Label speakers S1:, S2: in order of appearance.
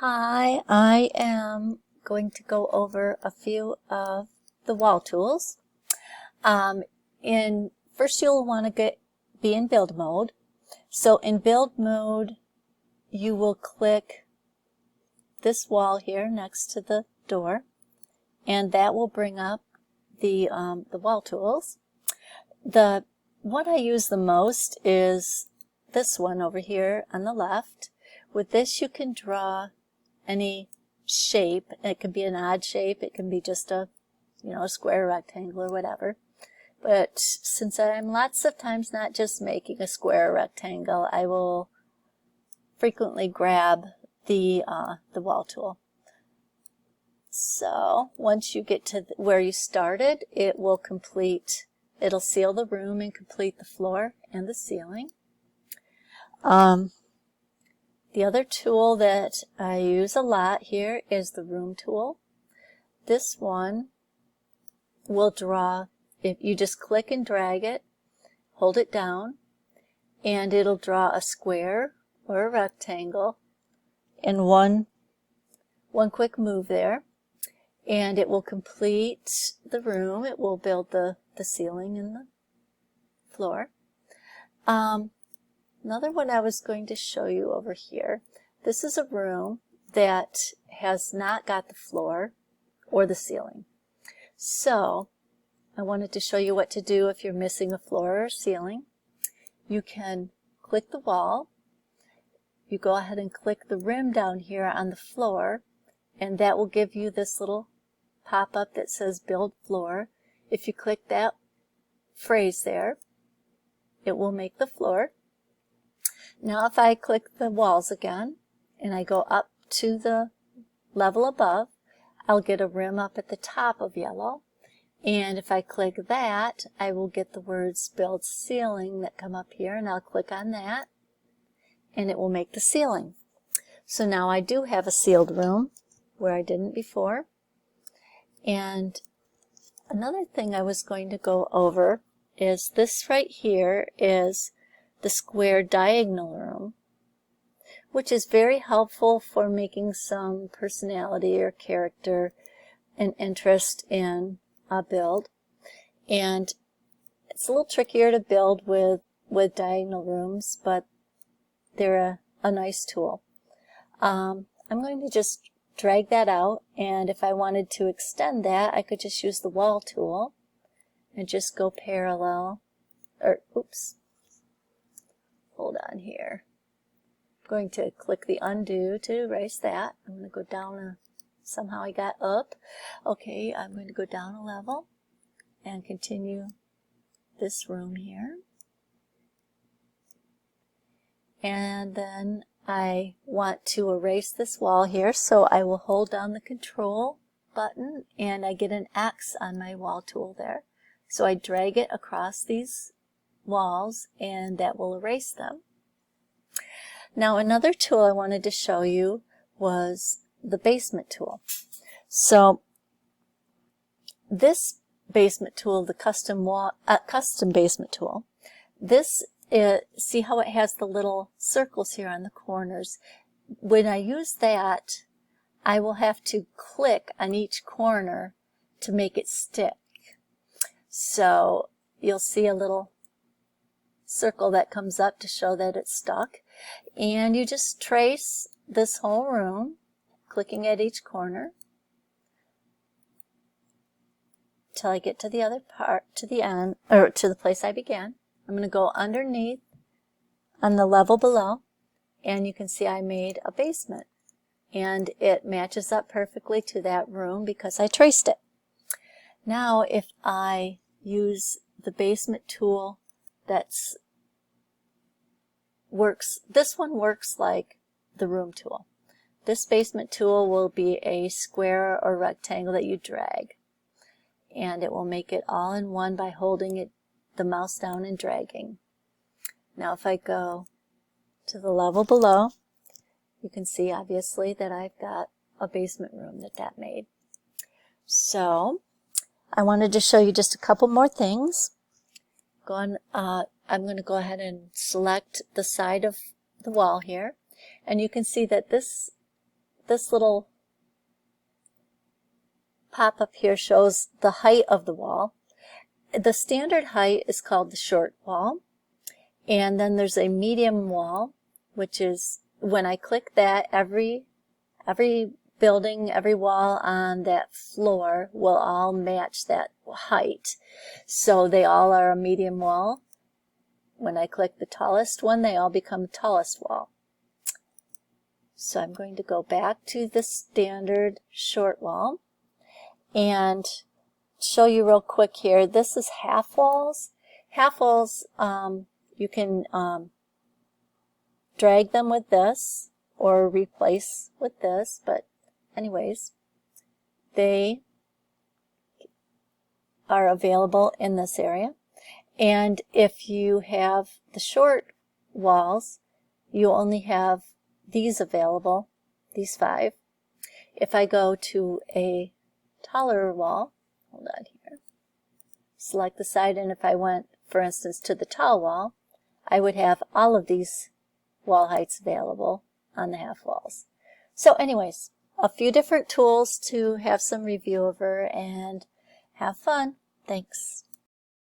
S1: Hi, I am going to go over a few of the wall tools. First you'll want to be in build mode. So in build mode, you will click this wall here next to the door, and that will bring up the wall tools. The one I use the most is this one over here on the left. With this you can draw any shape. It can be an odd shape, it can be just a square, rectangle, or whatever. But since I'm lots of times not just making a square or rectangle, I will frequently grab the wall tool. So once you get to where you started, it'll seal the room and complete the floor and the ceiling. The other tool that I use a lot here is the room tool. This one will draw, if you just click and drag it, hold it down, and it'll draw a square or a rectangle in one quick move there, and it will complete the room. It will build the ceiling and the floor. Another one I was going to show you over here. This is a room that has not got the floor or the ceiling. So I wanted to show you what to do if you're missing a floor or ceiling. You can click the wall. You go ahead and click the rim down here on the floor, and that will give you this little pop-up that says Build Floor. If you click that phrase there, it will make the floor. Now if I click the walls again and I go up to the level above, I'll get a rim up at the top of yellow. And if I click that, I will get the words Build Ceiling that come up here, and I'll click on that and it will make the ceiling. So now I do have a sealed room where I didn't before. And another thing I was going to go over is this right here is the square diagonal room, which is very helpful for making some personality or character and interest in a build. And it's a little trickier to build with diagonal rooms, but they're a nice tool. I'm going to just drag that out, and if I wanted to extend that, I could just use the wall tool and just go parallel, hold on here. I'm going to click the undo to erase that. I'm going to go down somehow I got up. Okay, I'm going to go down a level and continue this room here. And then I want to erase this wall here, so I will hold down the control button and I get an X on my wall tool there. So I drag it across these walls and that will erase them. Now another tool I wanted to show you was the basement tool. So this basement tool, the custom basement tool, see how it has the little circles here on the corners. When I use that, I will have to click on each corner to make it stick. So you'll see a little circle that comes up to show that it's stuck, and you just trace this whole room, clicking at each corner till I get to the other part, to the end, or to the place I began. I'm going to go underneath on the level below, and you can see I made a basement, and it matches up perfectly to that room because I traced it. Now if I use the basement tool this one works like the room tool. This basement tool will be a square or rectangle that you drag, and it will make it all in one by holding the mouse down and dragging. Now if I go to the level below, you can see obviously that I've got a basement room that made. So I wanted to show you just a couple more things. I'm going to go ahead and select the side of the wall here, and you can see that this little pop-up here shows the height of the wall. The standard height is called the short wall, and then there's a medium wall, which is, when I click that, every building, every wall on that floor will all match that height. So they all are a medium wall. When I click the tallest one, they all become the tallest wall. So I'm going to go back to the standard short wall and show you real quick here. This is half walls. Half walls, you can drag them with this or replace with this, but anyways, they are available in this area. And if you have the short walls, you only have these available, these 5. If I go to a taller wall, hold on here, select the side, and if I went, for instance, to the tall wall, I would have all of these wall heights available on the half walls. So anyways, a few different tools to have some review over and have fun. Thanks.